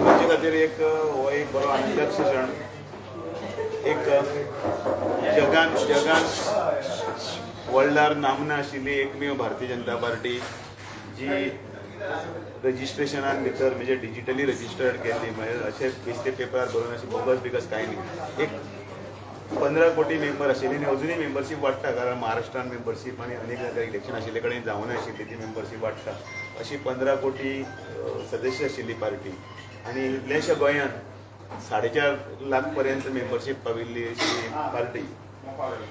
म्हजे खातीर हो एक बरो आनंदाचो क्षण. एक जगान वर्ल्डार नामना आशिल्ली एकमेव भारतीय जनता पार्टी जी रजिस्ट्रेशनान भितर म्हणजे डिजिटली रजिस्टर्ड केल्ली. म्हणजे अशें बेश्टे पेपरार बरोवन अशें बोगस बिगस कांय न्ही. एक 15 कोटी मेंबर आशिल्ली आनी अजुनूय मेंबरशीप वाडटा, कारण महाराष्ट्रान मेंबरशीप आनी अनेक जाग्यार इलेक्शन आशिल्ले कडेन जावं नाशिल्ली ती मेंबरशीप वाडटा. अशी 15 कोटी सदस्य आशिल्ली पार्टी आनी इतलेशा गोंयान 4.5 लाख पर्यंत मेंबरशीप पाविल्ली अशी पार्टी.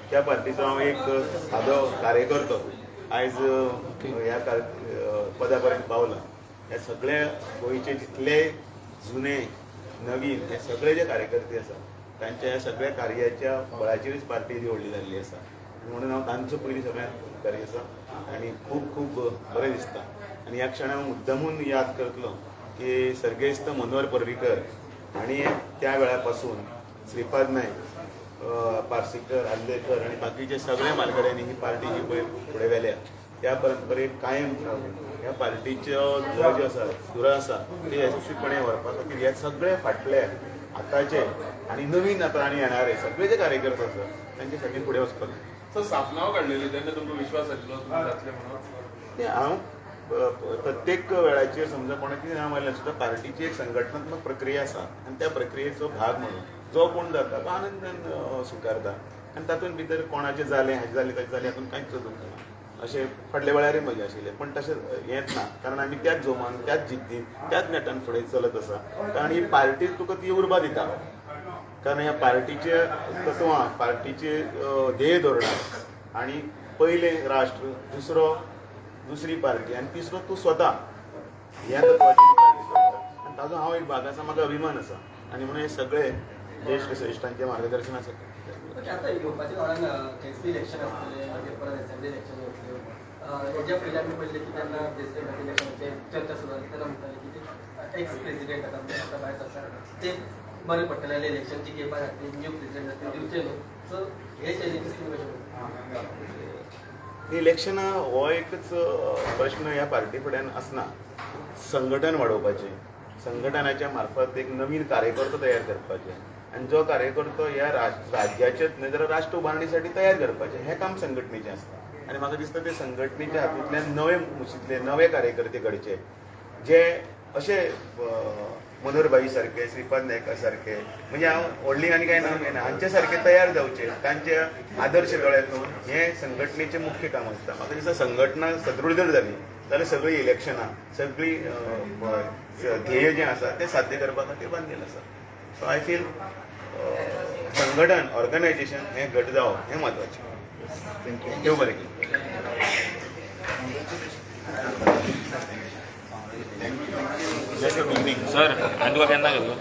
त्या पार्टीचो हांव एक सादो कार्यकर्तो आयज ह्या पदा पर्यंत पावला. हे सगळे गोंयचे जितले जुने नवीन हे सगळे जे कार्यकर्ते आसा तांच्या ह्या सगळ्या कार्याच्या बळाचेरच पार्टी व्हडली जाल्ली आसा. म्हणून हांव तांचो पयलीं सगळ्यांत कार्य आसा आनी खूब खूब बरें दिसता. आनी ह्या क्षणाक हांव मुद्दमून याद करतलो की सर्गेस्त मनोहर पर्रीकर हांणी त्या वेळा पासून श्रीपाद नायक, पार्सेकर, आल्लेकर आनी बाकीचे सगळे म्हालगड्यांनी ही पार्टी जी पळय फुडें व्हेल्या त्या परंपरेक कायम ह्या पार्टीचो जो आसा धुरो आसा ते यशस्वीपणे व्हरपा खातीर हे सगळे फाटले आतांचे आनी नवीन आतां आनी येणारे सगळे जे कार्यकर्ते आसा तांचे खातीर फुडें वचपाक सर स्थापनाव काडलेली तेन्ना तुमकां विश्वास आशिल्लो तुमी जातले म्हणून? ते हांव प्रत्येक वेळाचेर समजा कोणाची नांव आयलें सुद्दां पार्टीची एक संघटनात्मक प्रक्रिया आसा आनी त्या प्रक्रियेचो भाग म्हणून जो कोण जाता तो आनंदान स्विकारता. आनी तातूंत भितर कोणाचें जालें हाचें जालें ताचें जालें हातूंत कांयच चलूंक ना. अशें फाटल्या वेळारय म्हजें आशिल्लें, पण तशें हेंच ना, कारण आमी त्याच जोमान त्याच जिद्दीन त्याच नेटान फुडें चलत आसा. कारण ही पार्टी तुका ती उर्बा दिता, कारण ह्या पार्टीचे तत्वां, पार्टीचे ध्येय धोरणां आनी पयलें राष्ट्र, दुसरी पार्टी आनी तिसरो तूं स्वता ह्या तत्वाची पार्टी चलता. आनी ताजो हांव एक भाग आसा, म्हाका अभिमान आसा आनी म्हणून हे सगळे ज्येश्ठ श्रेश्ठांचें मार्गदर्शन आसा. आता येवपाच्या काळान इलेक्शन आसतलें, मागीर परत असेंब्ली इलेक्शन येतल्यो. हेज्या पयलीं आमी पळयलें की तेन्ना प्रेसिडेंट इलेक्शनाचे चर्चा सुरू जाली तेन्ना म्हणटाले की ते एक्स प्रेसिडेंट आतां भायर सरकार ते बरें पडटलें इलेक्शनची घेवपा खातीर न्यू प्रेसिडेंट ते दिवचे न्हू. सो हे चॅलेंजीस तुमी कशें इलेक्शनां हो एकच प्रश्न ह्या पार्टी फुड्यान आसना. संघटन वाडोवपाचें, संघटनाच्या मार्फत एक नवीन कार्यकर्तो तयार करपाचे आनी जो कार्यकर्तो ह्या राज्याचे न्हय जाल्यार राष्ट्र उबारणीसाठी तयार करपाचें हें काम संघटनेचें आसता. आनी म्हाका दिसता ते संघटनेच्या हातूंतल्यान नवे मुशींतले नवे कार्यकर्ते घडचे जे अशे मनोहरभाई सारके, श्रीपाद नायका सारके, म्हणजे हांव व्हडली आनी कांय नांव घेयना, हांचे सारके तयार जावचे, तांचे आदर्श दोळ्यांत घेवन हें संघटनेचें मुख्य काम आसता. म्हाका दिसता संघटना सदृढ जर जाली जाल्यार सगळीं इलेक्शनां, सगळीं ध्येय जें आसा तें साध्य करपा खातीर बांदिल्लें आसा. सो आय फील संघटन, ऑर्गनायजेशन हें घट जावप हें म्हत्वाचें. देव बरें करूं. सर, आनी तुका केन्ना घेतलो?